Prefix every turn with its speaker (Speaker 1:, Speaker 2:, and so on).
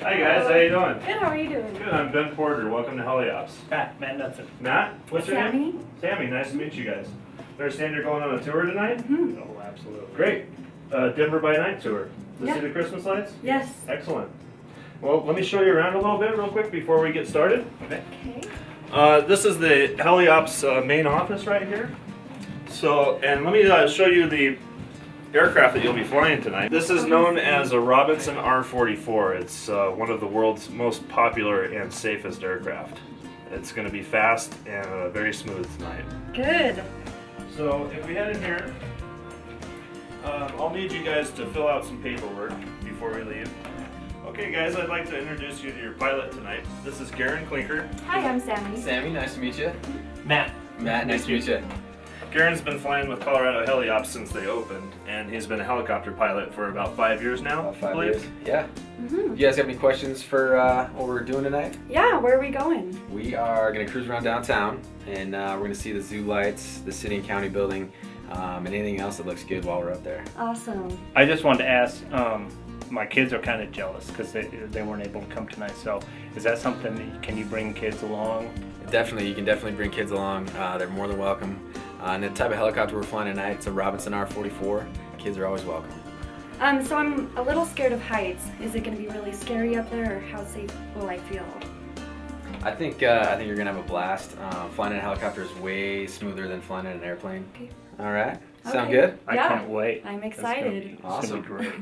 Speaker 1: Hi guys, how you doing?
Speaker 2: Good, how are you doing?
Speaker 1: Good, I'm Ben Porter. Welcome to Heliops.
Speaker 3: Matt Knudsen.
Speaker 1: Matt, what's your name?
Speaker 2: Sammy?
Speaker 1: Sammy, nice to meet you guys. I understand you're going on a tour tonight?
Speaker 2: Mm-hmm.
Speaker 3: Oh, absolutely.
Speaker 1: Great. Denver by Night tour. To
Speaker 2: Yeah.
Speaker 1: see the Christmas lights?
Speaker 2: Yes.
Speaker 1: Excellent. Well, let me show you around a little bit real quick before we get started.
Speaker 3: Okay.
Speaker 2: Okay.
Speaker 1: This is the Heliops main office right here. So, and let me show you the aircraft that you'll be flying tonight. This is known as a Robinson R-44. It's one of the world's most popular and safest aircraft. It's going to be fast and very smooth tonight.
Speaker 2: Good.
Speaker 1: So if we head in here, I'll need you guys to fill out some paperwork before we leave. Okay guys, I'd like to introduce you to your pilot tonight. This is Garen Klinker.
Speaker 2: Hi, I'm Sammy.
Speaker 4: Sammy, nice to meet you.
Speaker 3: Matt.
Speaker 4: Matt, nice to meet you.
Speaker 1: Garen's been flying with Colorado Heliops since they opened, and he's been a helicopter pilot for about 5 years now,
Speaker 4: About 5
Speaker 1: I believe.
Speaker 4: years. Yeah.
Speaker 2: Mm-hmm.
Speaker 4: You guys have any questions for what we're doing tonight?
Speaker 2: Yeah, where are we going?
Speaker 4: We are going to cruise around downtown, and we're going to see the zoo lights, the city and county building, and anything else that looks good while we're up there.
Speaker 2: Awesome.
Speaker 3: I just wanted to ask, my kids are kind of jealous because they weren't able to come tonight. So is that something that can you bring kids along?
Speaker 4: Definitely, you can definitely bring kids along. They're more than welcome. And the type of helicopter we're flying tonight, it's a Robinson R-44. Kids are always welcome.
Speaker 2: So I'm a little scared of heights. Is it going to be really scary up there, or how safe will I feel?
Speaker 4: I think you're going to have a blast. Flying in a helicopter is way smoother than flying in an airplane.
Speaker 2: Okay.
Speaker 4: All right. Sound
Speaker 2: Okay.
Speaker 4: good?
Speaker 3: I
Speaker 2: Yeah.
Speaker 3: can't wait.
Speaker 2: I'm
Speaker 3: It's gonna
Speaker 2: excited.
Speaker 3: be- It's
Speaker 4: Awesome.
Speaker 3: gonna be great.